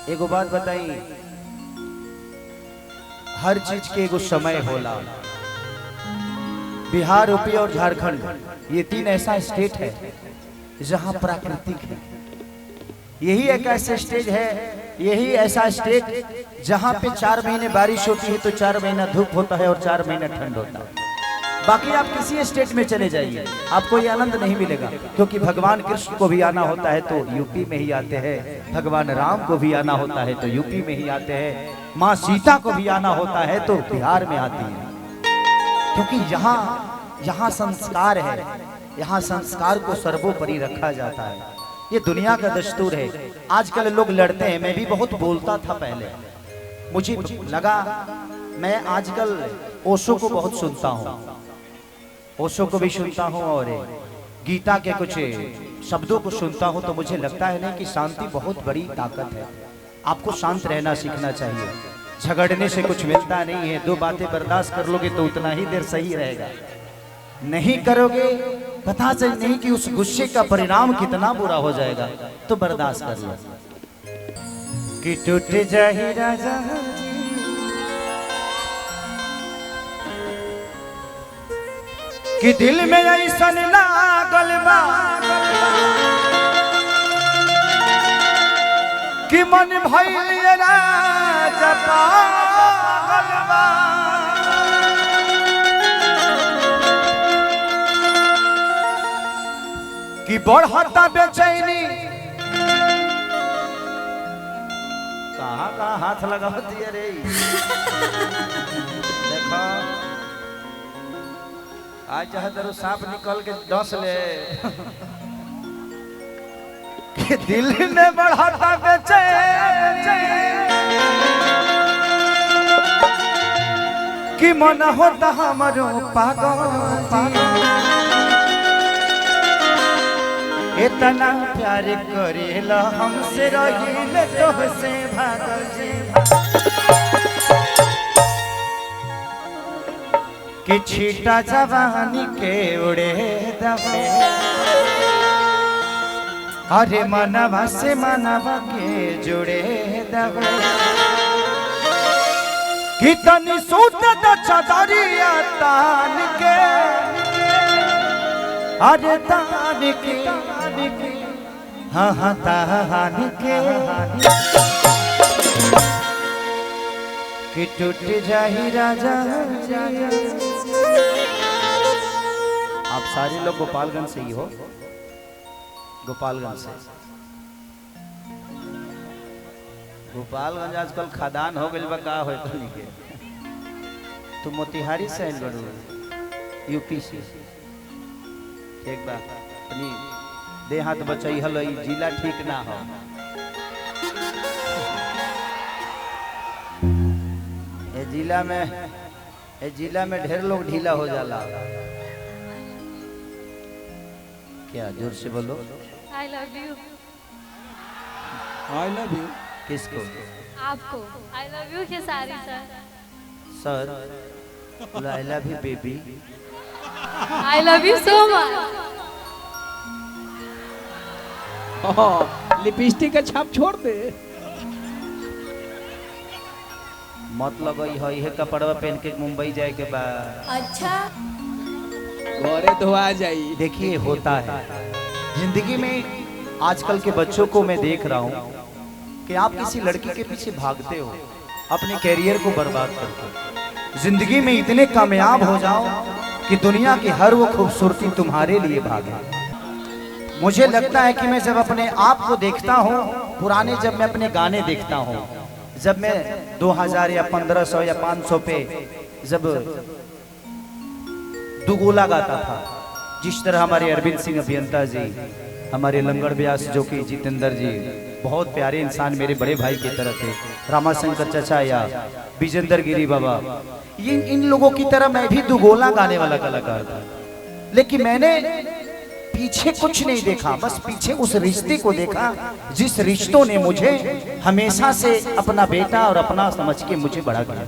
एगो बात बताई, हर चीज के एगो समय होला। बिहार, यूपी और झारखंड ये तीन ऐसा स्टेट है जहां प्राकृतिक है। यही एक ऐसा स्टेज है, यही ऐसा स्टेट जहां पे 4 महीने बारिश होती है तो 4 महीना धूप होता है और 4 महीना ठंड होता है। बाकी आप किसी स्टेट में चले जाइए आपको ये आनंद नहीं मिलेगा, क्योंकि भगवान कृष्ण को भी आना होता है तो यूपी में ही आते हैं, भगवान राम को भी आना होता है तो यूपी में ही आते हैं, माँ सीता को भी आना होता है तो बिहार में आती है। क्योंकि यहाँ संस्कार है, यहाँ संस्कार को सर्वोपरि रखा जाता है। ये दुनिया का दस्तूर है। आजकल लोग लड़ते हैं, मैं भी बहुत बोलता था पहले, मुझे लगा मैं आजकल ओशो को बहुत सुनता हूँ, ओशो को भी सुनता हूँ और गीता के कुछ शब्दों को सुनता हूँ, तो मुझे लगता है ना कि शांति बहुत बड़ी ताकत है। आपको शांत रहना सीखना चाहिए, झगड़ने से कुछ मिलता नहीं है। 2 बातें बर्दाश्त कर लोगे तो उतना ही देर सही रहेगा, नहीं करोगे पता चल नहीं कि उस गुस्से का परिणाम कितना बुरा हो जाएगा, तो बर्दाश्त कर लो। कि टूट जाही राजा कि दिल में ऐसा लागल बा कि मन भइल राजा पागल बा। कि बढ़ता बेचैनी, कहाँ हाथ लगा दिया रे, देखो आज चाहे तेरे सांप निकल के डस ले। कि दिल में बढ़ता बेचैनी कि मन होता हमारो पागल, इतना प्यार करेला हमसे रहिल तोहसे भागल जी। कि छीटा जवानी के उड़े दबे, अरे मनवा से मनवा के जुड़े दबे। कि तनी सूत द चदरिया तान के, अरे तान के, हाँ हाँ तान के। कि टूट जाही राजा। आप सारे लोग गोपालगंज से ही हो? गोपालगंज से। गोपालगंज आजकल खदान हो गई बा, का हो तो नहीं के। तू मोतिहारी से आइल बड़ू, यूपी से। एक बार अपनी दे हाथ बचाई हलो, जिला ठीक ना हो। जिला में ढेर लोग ढीला हो जाला। क्या जोर से बोलो। I love you। I love you। किसको? आपको। I love you Khesari sir. Sir I love you baby. I love you so much। Lipstick का छाप छोड़ दे। मत लगई है ये कपड़वा पहन के मुंबई जाए के बाद। अच्छा घरे धोआ जाई। देखिए होता है जिंदगी में। आजकल के बच्चों को मैं देख रहा हूँ कि आप किसी लड़की के पीछे भागते हो, अपने कैरियर को बर्बाद करते हो। जिंदगी में इतने कामयाब हो जाओ कि दुनिया की हर वो खूबसूरती तुम्हारे लिए भागे। मुझे लगता है कि मैं जब अपने आप को देखता हूँ, पुराने जब मैं अपने गाने देखता हूँ, जब मैं 2000 या 1500 या 500 पे जब दुगोला गाता था, जिस तरह हमारे अरविंद सिंह अभियंता जी, हमारे लंगड़ व्यास जो कि जितेंद्र जी बहुत प्यारे इंसान, मेरे बड़े भाई की तरह थे, रामाशंकर चचा या विजेंद्र गिरी बाबा, ये इन लोगों की तरह मैं भी दुगोला गाने वाला कलाकार था। लेकिन मैंने पीछे कुछ नहीं देखा, बस पीछे उस रिश्ते को देखा जिस रिश्तों ने मुझे हमेशा से अपना बेटा और अपना समझ के मुझे बड़ा किया।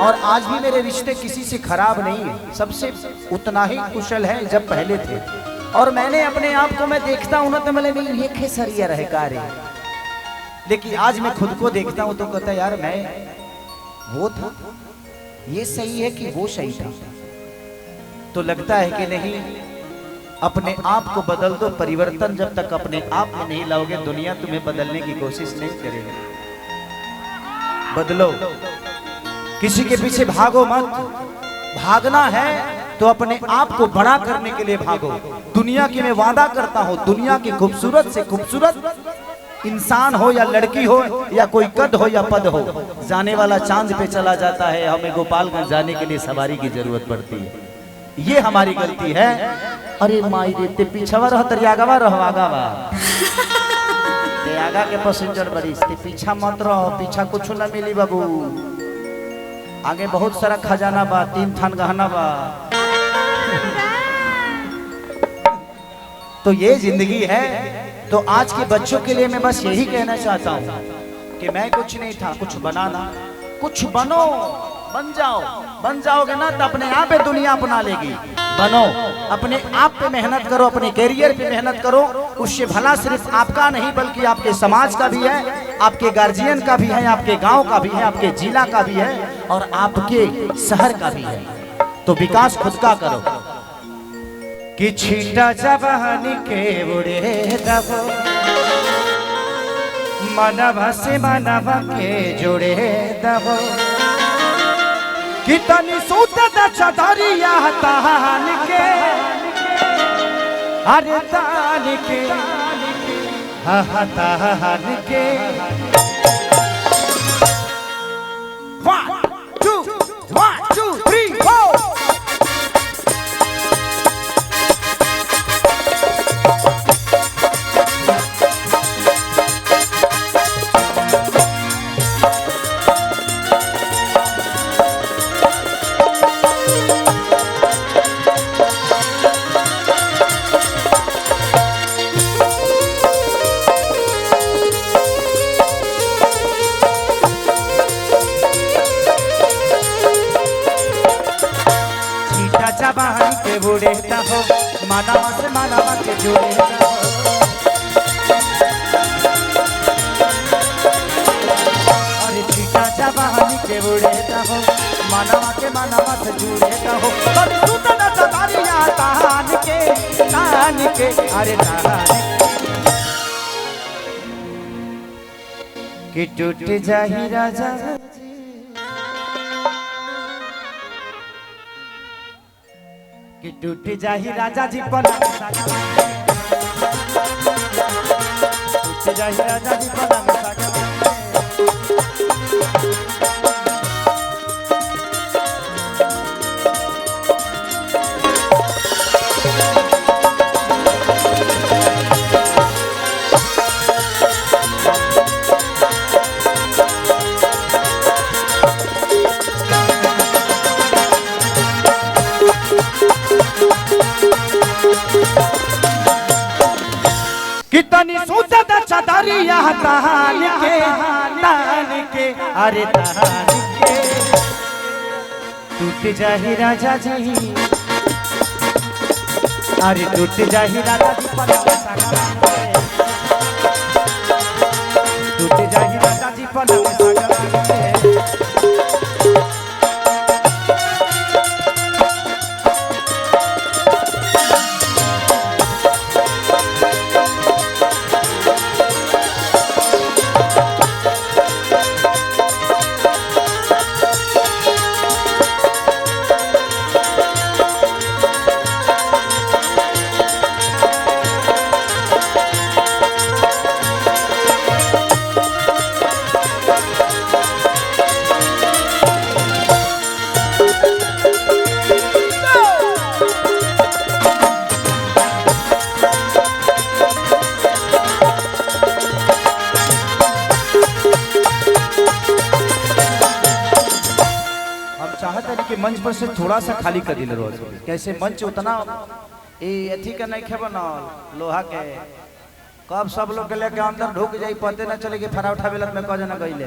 और आज भी मेरे रिश्ते किसी से खराब नहीं है, सबसे उतना ही कुशल है जब पहले थे। और मैंने अपने आप को मैं देखता हूं ना तो मैंने ये खेसरिया रहे कार्य लेकिन आज मैं खुद को देखता हूं तो कहता यार मैं वो था, ये सही है कि वो सही था। तो लगता है कि नहीं, अपने आप को बदल दो। परिवर्तन जब तक अपने आप में नहीं लाओगे, दुनिया तुम्हें बदलने की कोशिश नहीं करेगी। बदलो, किसी के पीछे भागो मत। भागना है तो अपने आप को बड़ा करने के लिए भागो। दुनिया की मैं वादा करता हूं, दुनिया की खूबसूरत से खूबसूरत इंसान हो या लड़की हो या कोई कद हो या पद हो, जाने वाला चांद पे चला जाता है। हमें गोपालगंज जाने के लिए सवारी की जरूरत पड़ती है। ये हमारी गलती है। अरे माई रे, ते पीछवा रह तरियागवा रहवागावा, ते आगा के पैसेंजर बड़ी, ते पीछा मत रहो, पीछा कुछ ना मिली बाबू। आगे बहुत सारा खजाना बा, 3 थान गहना बा। तो ये जिंदगी है। तो आज के बच्चों के लिए मैं बस यही कहना चाहता हूँ कि मैं कुछ नहीं था, कुछ बनाना, कुछ बनो, बन जाओ। बन जाओगे ना तो अपने आप पे दुनिया अपना लेगी। बनो, अपने आप पे मेहनत करो, अपने कैरियर पे मेहनत करो। उससे भला सिर्फ आपका नहीं बल्कि आपके समाज का भी है, आपके गार्जियन का भी है, आपके गांव का भी है, आपके जिला का भी है और आपके शहर का भी है। तो विकास खुद का करो। कि छीटा जवानी के बुढ़े दबो, मनवा से मनवा के जुड़े दबो। कि तनी सूत द चदरिया तान के, अरे तान के, हा तान के। 1 2 1 2 3 4। जवानी के बुढ़े हो, मानवा से मानवा के जुड़े हो। अरे छीटा जवानी के बुढ़े हो, मानवा के मानवा से जुड़े हो। अरे तू तो न सतारिया तान के, तान के, अरे तान कि टूट जाही राजा, कि टूट जाही राजा जी पलंग सागा, टूट जाही राजा जी पलंग सागा। कितनी सूचत चदरिया तान के, अरे तान के। टूट जाही राजा जी, अरे टूट जाही राजा जी पलंग सागा, टूट जाही राजा जी पलंग सागा। मंच पर से थोड़ा सा खाली कर दिल रोज। कैसे मंच उतना अथी का नहीं खे बना लोहा के, कब सब लोग के लेके अंदर ढुक जाई, पते ना चले कि फराउठा बेलत में कौन ना गईले।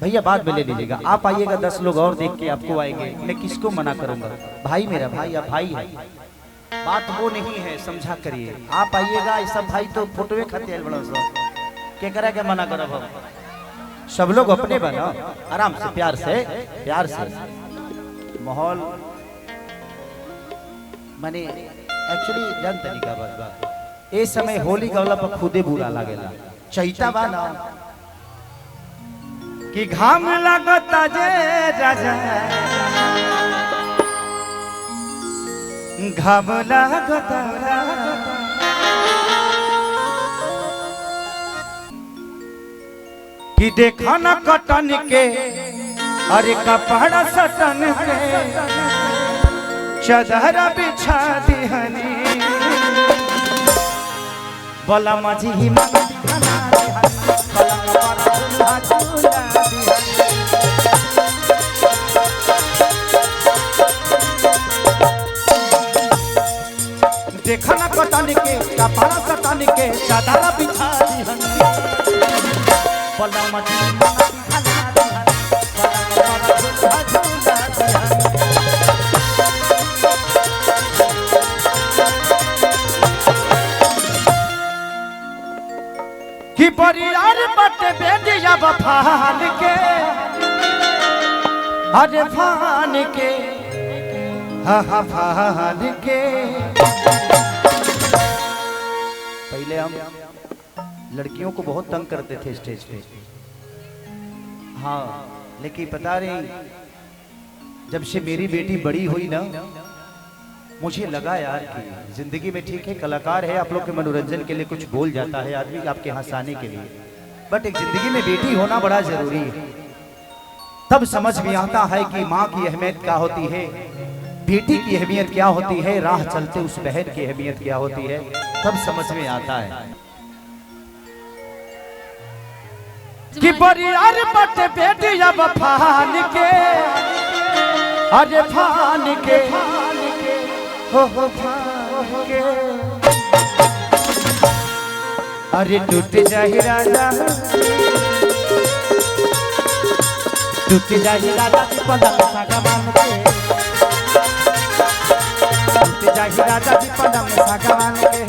भैया बाद में ले लीजिएगा, आप आइएगा 10 लोग और देख के आपको आएंगे, मैं किसको मना करूंगा। भाई मेरा भाई, आप भाई है, बात वो नहीं है, समझा करिए। आप आइएगा, सब भाई तो फोटोए खाते बड़ा सा के करा के मना करब हम? सब लोग अपने बना, आराम से, प्यार से माहौल माने एक्चुअली जान तरीका बात बा। ए समय होली गवला पर खुदे बुरा लागेला। चैता बा ना कि घाम लागता जे राजा, घाम लागता कि देखा न कटन के, अरे कपड़ा सटन के चादर बिछा दिहनी, बोला माझी ही देखा न कटन के, कपड़ा सटन के चादर बिछा दिहनी, बोला माझी कि परियार बटे बेटिया बफान के, अरे फान के, हा फान के। पहले हम लड़कियों को बहुत तंग करते थे स्टेज पे, हाँ, लेकिन पता नहीं जब से मेरी बेटी बड़ी हुई ना, मुझे लगा यार कि जिंदगी में ठीक है कलाकार है, आप लोग के मनोरंजन के लिए कुछ बोल जाता है आदमी आपके हंसाने के लिए, बट एक जिंदगी में बेटी होना बड़ा जरूरी है। तब समझ में आता है कि माँ की अहमियत क्या होती है, बेटी की अहमियत क्या होती है, राह चलते उस बहन की अहमियत क्या होती है, तब समझ में आता है कि परियार बट बेटिया बफान के, अरे फान के, हो फान के, अरे टूट जाहि राजा, टूट जाहि राजा जी पलंग सागा मान के, टूट जाहि राजा जी पलंग सागा मान के।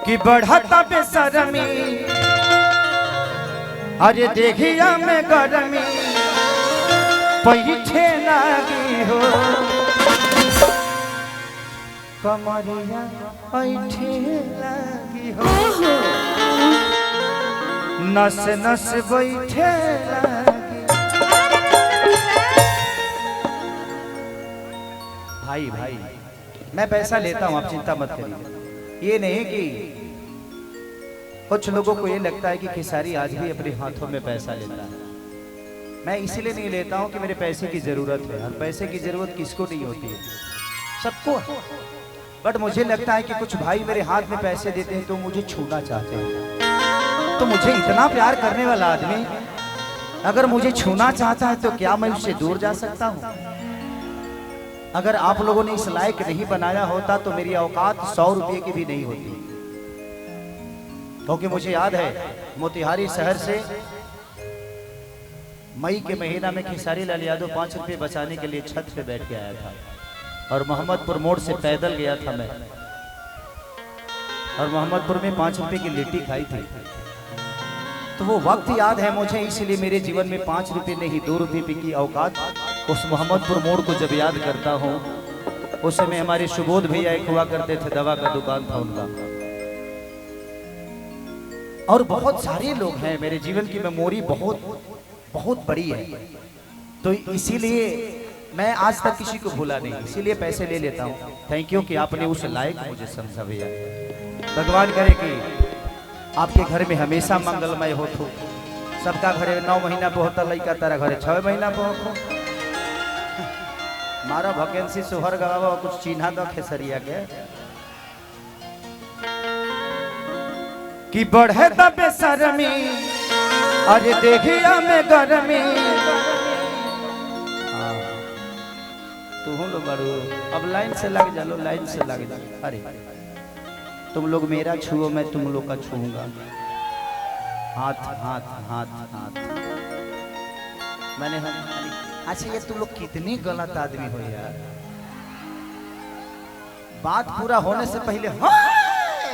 कि बढ़ता बेशरमी, अरे देखिया में गरमी, पीछे लगी हो कमरिया, पीछे लगी हो नस नस बैठे लगी। भाई भाई मैं पैसा लेता हूँ, आप चिंता मत करिए। ये नहीं कि कुछ लोगों को ये लगता है कि खेसारी आज भी अपने हाथों में पैसा लेता है। मैं इसीलिए नहीं लेता हूं कि मेरे पैसे की जरूरत है, और पैसे की जरूरत किसको नहीं होती है, सबको है। बट मुझे लगता है कि कुछ भाई मेरे हाथ में पैसे देते हैं तो मुझे छूना चाहते हैं। तो मुझे इतना प्यार करने वाला आदमी अगर मुझे छूना चाहता है तो क्या मैं उससे दूर जा सकता हूँ? अगर आप लोगों ने इस लायक नहीं बनाया होता तो मेरी औकात 100 रुपये की भी नहीं होती। क्योंकि मुझे याद है मोतिहारी शहर से मई के महीना में खेसारी लाल यादव 5 रुपये बचाने के लिए छत पे बैठ के आया था, और मोहम्मदपुर मोड़ से पैदल गया था मैं, और मोहम्मदपुर में 5 रुपये की लिट्टी खाई थी। तो वो वक्त याद है मुझे, इसलिए मेरे जीवन में 5 रुपये नहीं 2 रुपये की औकात उस मोहम्मदपुर मोड़ को जब याद करता हूँ। उस समय हमारे सुबोध भैया एक हुआ करते थे, दवा का दुकान था उनका, और बहुत सारे लोग हैं। मेरे जीवन की मेमोरी बहुत बड़ी है, तो इसीलिए मैं आज तक किसी को भूला नहीं, इसीलिए पैसे ले लेता हूँ। थैंक यू कि आपने उस लायक मुझे समझा भैया। भगवान करे कि आपके घर में हमेशा मंगलमय हो। तो सबका घरे 9 महीना पे होता लड़का, तारा घरे 6 महीना पे हो। मारा वैकेंसी सोहर गवावा कुछ चिन्हा दो खेसरिया के। कि बढ़े दबे शर्मी अरे देखिया में गर्मी। तुम लोग बड़ो अब लाइन से लग जा लो, लाइन से लग जा। अरे तुम लोग मेरा छुओ, मैं तुम लोग का छूऊंगा। हाथ हाथ हाथ हाथ। मैंने हम अच्छा ये तुम लोग कितनी गलत आदमी हो यार। बात पूरा होने से पहले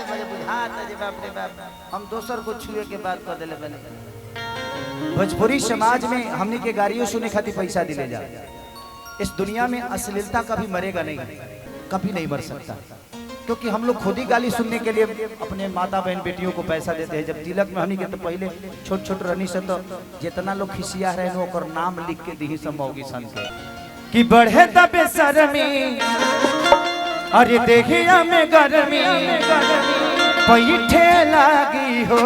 मुझे बुझाता जे बाप रे बाप हम दोसर को छुए के बात कर देले। बने भोजपुरी समाज में हमने के गाड़ियों सुने खातिर पैसा दिले जा। इस दुनिया में अश्लीलता कभी मरेगा नहीं, कभी नहीं मर सकता, क्योंकि हम लोग खुद ही गाली सुनने के लिए अपने माता बहन बेटियों को पैसा देते हैं। जब तिलक में हमनी के तो पहले छोट छोट रहनी से तो जितना लोग खिसिया रहे हो और नाम लिख के दी सब मौगी सन के कि बढ़े दबे शर्मी अरे देखिया में गर्मी पैठे लागी हो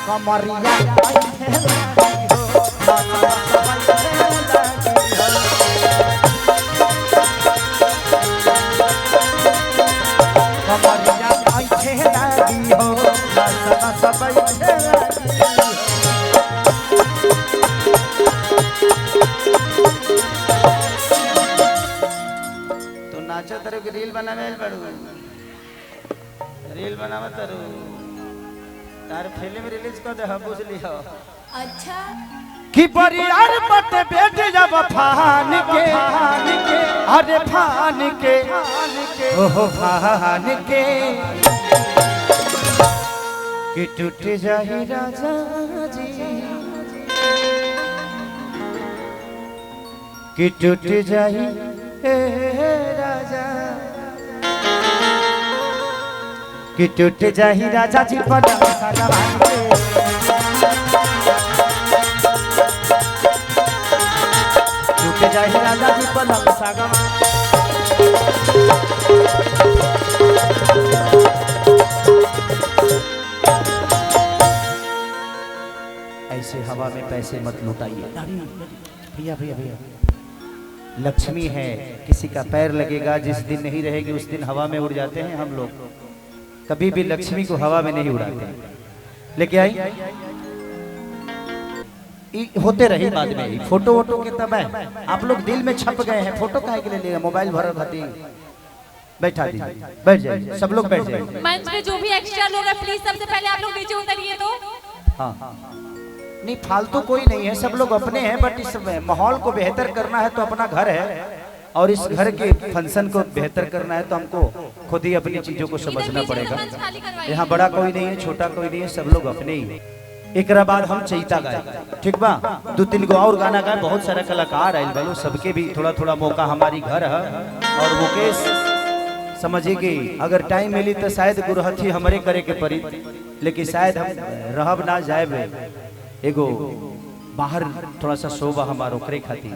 कमरिया नाचो तरह की रील बनावे पड़ू, रील बनावा तरु तार फिल्म रिलीज कर दे बुझ लियो। अच्छा कि परियार बट बैठ जब फान के अरे फान के ओहो फान के कि टूट जाही राजा जी कि टूट जाही राजा कि टूट जाही राजा जी पलंग सागवान के टूट जाही राजा जी पलंग सागवान। ऐसे हवा में पैसे मत लुटाइए भैया भैया भैया। लक्ष्मी है, किसी का पैर लगेगा, जिस दिन नहीं रहेगी उस दिन हवा में उड़ जाते हैं हम लोग। कभी भी लक्ष्मी को हवा में नहीं उड़ाते। लेके आई होते रही बाद में फोटो वोटो के तब है। आप लोग दिल में छप गए हैं, फोटो काहे के लिए लेगा, मोबाइल भर खाती बैठा दी बैठ जाइए, सब लोग बैठ जाइए। मंच पे जो भी एक्स्ट्रा लोग हैं प्लीज सबसे पहले आप लोग नीचे उतरिए। तो हाँ नहीं फालतू कोई नहीं है, सब लोग अपने हैं, बट इस माहौल को बेहतर करना है तो अपना घर है और इस घर के फंक्शन को बेहतर करना है तो हमको खुद ही अपनी चीजों को समझना पड़ेगा। यहाँ बड़ा कोई नहीं है, छोटा कोई नहीं है, सब लोग अपने ही। एक बाद हम चैता गाए, ठीक बा, 2-3 गो और गाना गाए। बहुत सारे कलाकार आए बोलो, सबके भी थोड़ा थोड़ा मौका हमारी घर है। और मुकेश समझिए कि अगर टाइम मिली तो शायद गुरहथी हमारे करे के पड़ी, लेकिन शायद हम रहब ना जाए एगो बाहर थोड़ा सा शोभा हमारो करे खातिर